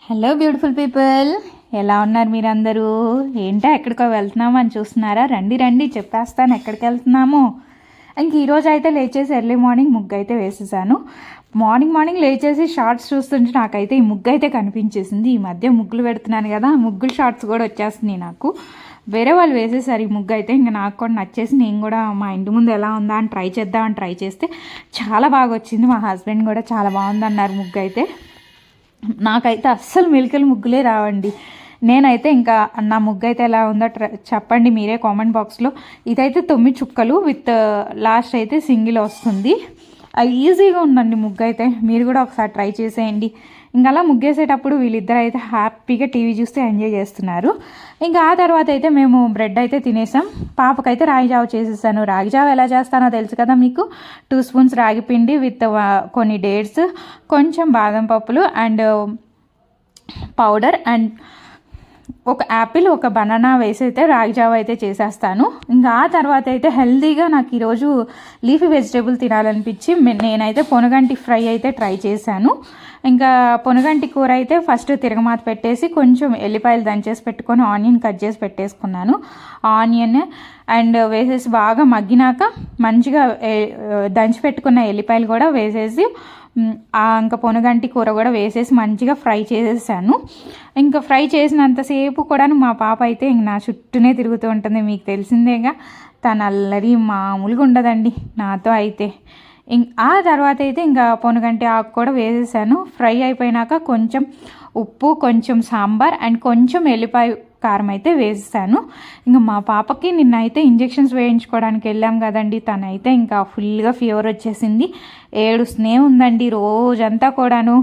Hello beautiful people, ఎలా ఉన్నారు మీరందరూ? ఏంటో ఎక్కడికో వెళ్తున్నాము అని చూస్తున్నారా? రండి రండి చెప్పేస్తాను ఎక్కడికి వెళ్తున్నాము. ఇంక ఈరోజు అయితే లేచేసి ఎర్లీ మార్నింగ్ ముగ్గు అయితే వేసేసాను. మార్నింగ్ లేచేసి షార్ట్స్ చూస్తుంటే నాకైతే ఈ ముగ్గు అయితే కనిపించేసింది. ఈ మధ్య ముగ్గులు పెడుతున్నాను కదా, ముగ్గులు షార్ట్స్ కూడా వచ్చేస్తున్నాయి నాకు. వేరే వాళ్ళు వేసేసారు ఈ ముగ్గు అయితే, ఇంకా నాకు కూడా నచ్చేసి నేను కూడా మా ఇంటి ముందు ఎలా ఉందా అని ట్రై చేస్తే చాలా బాగా వచ్చింది. మా హస్బెండ్ కూడా చాలా బాగుంది అన్నారు ముగ్గు అయితే. నాకైతే అస్సలు మిల్కలు ముగ్గులే రావండి. నేనైతే ఇంకా నా ముగ్గు అయితే ఎలా ఉందో చెప్పండి మీరే కామెంట్ బాక్స్లో. ఇదైతే 9 చుక్కలు విత్ లాస్ట్ అయితే సింగిల్ వస్తుంది. ఈజీగా ఉందండి ముగ్గు అయితే, మీరు కూడా ఒకసారి ట్రై చేసేయండి. ఇంకా అలా ముగ్గేసేటప్పుడు వీళ్ళిద్దరు అయితే హ్యాపీగా టీవీ చూస్తే ఎంజాయ్ చేస్తున్నారు. ఇంకా ఆ తర్వాత అయితే మేము బ్రెడ్ అయితే తినేసాం. పాపకైతే రాగి జావ చేసేసాను. రాగి జావ ఎలా చేస్తానో తెలుసు కదా మీకు. 2 స్పూన్స్ రాగి పిండి విత్ కొన్ని డేట్స్, కొంచెం బాదం పప్పులు అండ్ పౌడర్ అండ్ ఒక యాపిల్, ఒక బనానా వేసి అయితే రాగి జావ అయితే చేసేస్తాను. ఇంకా ఆ తర్వాత అయితే హెల్తీగా నాకు ఈరోజు లీఫీ వెజిటేబుల్ తినాలనిపించి నేనైతే పొనగంటి ఫ్రై అయితే ట్రై చేశాను. ఇంకా పొనగంటి కూర అయితే ఫస్ట్ తిరగమాత పెట్టేసి కొంచెం ఎల్లిపాయలు దంచేసి పెట్టుకొని ఆనియన్ కట్ చేసి పెట్టేసుకున్నాను. ఆనియన్ అండ్ వేసేసి బాగా మగ్గినాక మంచిగా దంచి పెట్టుకున్న ఎల్లిపాయలు కూడా వేసేసి ఇంకా పొనగంటి కూర కూడా వేసేసి మంచిగా ఫ్రై చేసేసాను. ఇంకా ఫ్రై చేసినంతసేపు కూడా మా పాప అయితే ఇంక నా చుట్టూనే తిరుగుతూ ఉంటుంది. మీకు తెలిసిందేగా, తన అల్లరి మామూలుగా ఉండదండి నాతో అయితే. ఆ తర్వాత అయితే ఇంకా పొనగంటి ఆకు కూడా వేసేసాను. ఫ్రై అయిపోయినాక కొంచెం ఉప్పు, కొంచెం సాంబార్ అండ్ కొంచెం ఎల్లిపాయ కారం అయితే వేసేసాను. ఇంకా మా పాపకి నిన్నైతే ఇంజెక్షన్స్ వేయించుకోవడానికి వెళ్ళాం కదండి, తనైతే ఇంకా ఫుల్గా ఫీవర్ వచ్చేసింది. ఏడుస్తూనే ఉందండి రోజంతా కూడాను.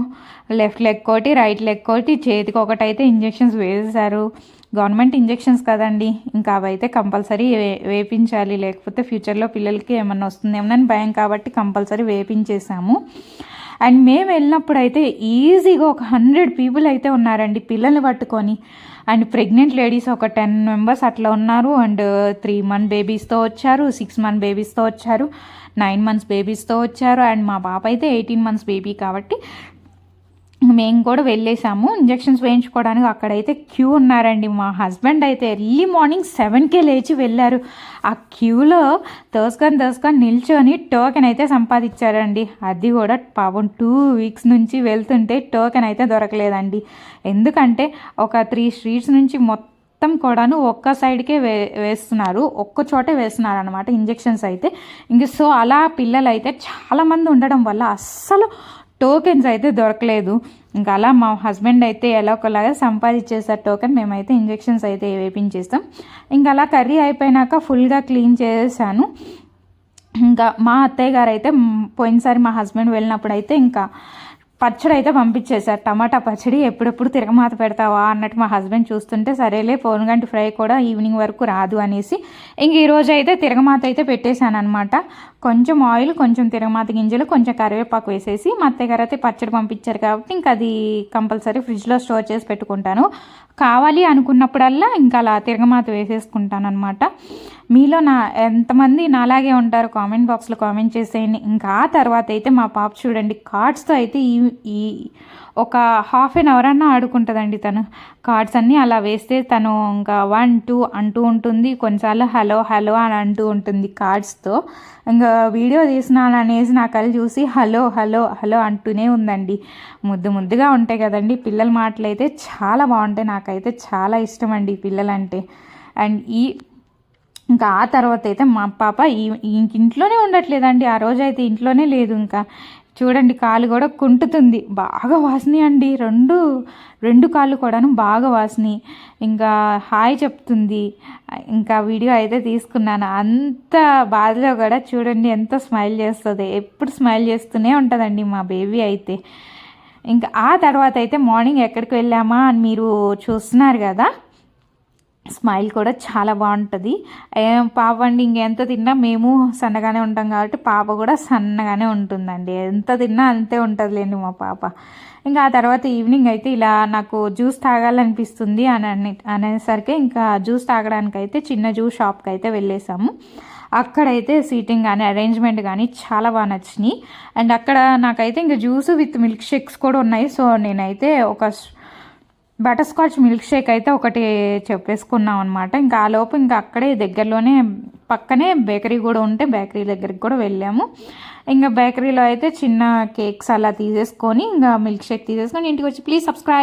లెఫ్ట్ లెగ్ కోటి, రైట్ లెగ్ కోటి, చేతికి ఒకటైతే ఇంజెక్షన్స్ వేసేసారు. గవర్నమెంట్ ఇంజెక్షన్స్ కదండి, ఇంకా అవైతే కంపల్సరీ వేపించాలి, లేకపోతే ఫ్యూచర్లో పిల్లలకి ఏమన్నా వస్తుందేమోనని భయం కాబట్టి కంపల్సరీ వేపించేసాము. అండ్ మేము వెళ్ళినప్పుడు అయితే ఈజీగా ఒక 100 పీపుల్ అయితే ఉన్నారండి పిల్లల్ని పట్టుకొని. అండ్ ప్రెగ్నెంట్ లేడీస్ ఒక 10 మెంబర్స్ అట్లా ఉన్నారు. అండ్ 3 మంత్ బేబీస్తో వచ్చారు, 6 మంత్ బేబీస్తో వచ్చారు, 9 మంత్స్ బేబీస్తో వచ్చారు. అండ్ మా పాప అయితే 18 మంత్స్ బేబీ కాబట్టి మేము కూడా వెళ్ళేసాము ఇంజెక్షన్స్ వేయించుకోవడానికి. అక్కడైతే క్యూ ఉన్నారండి. మా హస్బెండ్ అయితే ఎర్లీ మార్నింగ్ 7కే లేచి వెళ్ళారు. ఆ క్యూలో తోసుకొని నిల్చొని టోకెన్ అయితే సంపాదించారండి. అది కూడా పాపం 2 వీక్స్ నుంచి వెళ్తుంటే టోకెన్ అయితే దొరకలేదండి. ఎందుకంటే ఒక 3 స్ట్రీట్స్ నుంచి మొత్తం కూడాను ఒక్క సైడ్కే వేస్తున్నారు, ఒక్క చోటే వేస్తున్నారు అనమాట ఇంజెక్షన్స్ అయితే. ఇంక సో అలా పిల్లలు అయితే చాలామంది ఉండడం వల్ల అస్సలు టోకెన్స్ అయితే దొరకలేదు. ఇంకా అలా మా హస్బెండ్ అయితే ఎలా ఒకలాగా సంపాదించేసారు టోకెన్. మేమైతే ఇంజెక్షన్స్ అయితే వేపించేస్తాం. ఇంకా అలా కర్రీ అయిపోయినాక ఫుల్గా క్లీన్ చేసాను. ఇంకా మా అత్తయ్య గారు అయితే పోయినసారి మా హస్బెండ్ వెళ్ళినప్పుడు అయితే ఇంకా పచ్చడి అయితే పంపించేశారు, టమాటా పచ్చడి. ఎప్పుడెప్పుడు తిరగమాత పెడతావా అన్నట్టు మా హస్బెండ్ చూస్తుంటే సరేలే పొనగంటి ఫ్రై కూడా ఈవినింగ్ వరకు రాదు అనేసి ఇంక ఈరోజు అయితే తిరగమాత అయితే పెట్టేశాను అనమాట. కొంచెం ఆయిల్, కొంచెం తిరగమాత గింజలు, కొంచెం కరివేపాకు వేసేసి మా అత్తయ్య గారు అయితే పచ్చడి పంపించారు కాబట్టి ఇంకా అది కంపల్సరీ ఫ్రిడ్జ్లో స్టోర్ చేసి పెట్టుకుంటాను. కావాలి అనుకున్నప్పుడల్లా ఇంకా అలా తిరగమాత వేసేసుకుంటాను అనమాట. మీలో ఎంతమంది నాలాగే ఉంటారు కామెంట్ బాక్స్లో కామెంట్ చేసేయండి. ఇంకా ఆ తర్వాత అయితే మా పాప చూడండి కార్డ్స్తో అయితే ఈ ఒక హాఫ్ అన్ అవర్ అన్నా ఆడుకుంటుందండి తను. కార్డ్స్ అన్నీ అలా వేస్తే తను ఇంకా 1 2 అంటూ ఉంటుంది, కొన్నిసార్లు హలో హలో అని అంటూ ఉంటుంది కార్డ్స్తో. ఇంకా వీడియో తీసినాను అనేసి నా కళ్ళు చూసి హలో హలో హలో అంటూనే ఉందండి. ముద్దుగా ఉంటాయి కదండి పిల్లల మాటలు, అయితే చాలా బాగుంటాయి. నాకైతే చాలా ఇష్టం అండి పిల్లలంటే. అండ్ ఇంకా ఆ తర్వాత అయితే మా పాప ఇంట్లోనే ఉండట్లేదండి. ఆ రోజు అయితే ఇంట్లోనే లేదు. ఇంకా చూడండి కాలు కూడా కుంటుతుంది, బాగా వాసన అండి. రెండు కాళ్ళు కూడాను బాగా వాసన. ఇంకా హాయ్ చెప్తుంది. ఇంకా వీడియో అయితే తీసుకున్నాను. అంత బాధలో కూడా చూడండి ఎంత స్మైల్ చేస్తుంది, ఎప్పుడు స్మైల్ చేస్తూనే ఉంటుందండి మా బేబీ అయితే. ఇంకా ఆ తర్వాత అయితే మార్నింగ్ ఎక్కడికి వెళ్ళామా అని మీరు చూస్తున్నారు కదా, స్మైల్ కూడా చాలా బాగుంటుంది. పాప అండి ఇంకెంత తిన్నా మేము సన్నగానే ఉంటాం కాబట్టి పాప కూడా సన్నగానే ఉంటుందండి. ఎంత తిన్నా అంతే ఉంటుందిలేండి మా పాప. ఇంకా ఆ తర్వాత ఈవినింగ్ అయితే ఇలా నాకు జ్యూస్ తాగాలనిపిస్తుంది అనేసరికి ఇంకా జ్యూస్ తాగడానికి అయితే చిన్న జ్యూస్ షాప్కి అయితే వెళ్ళేసాము. అక్కడైతే సీటింగ్ కానీ అరేంజ్మెంట్ కానీ చాలా బాగా నచ్చినాయి. అండ్ అక్కడ నాకైతే ఇంకా జ్యూస్ విత్ మిల్క్ షేక్స్ కూడా ఉన్నాయి. సో నేనైతే ఒక బటర్ స్కాచ్ మిల్క్ షేక్ అయితే ఒకటి చెప్పేసుకున్నాం అనమాట. ఇంకా ఆ లోపు ఇంకా అక్కడే దగ్గరలోనే పక్కనే బేకరీ కూడా ఉంటే బేకరీ దగ్గరికి కూడా వెళ్ళాము. ఇంకా బేకరీలో అయితే చిన్న కేక్స్ అలా తీసేసుకొని ఇంకా మిల్క్ షేక్ తీసేసుకొని ఇంటికి వచ్చి ప్లీజ్ సబ్స్క్రైబ్.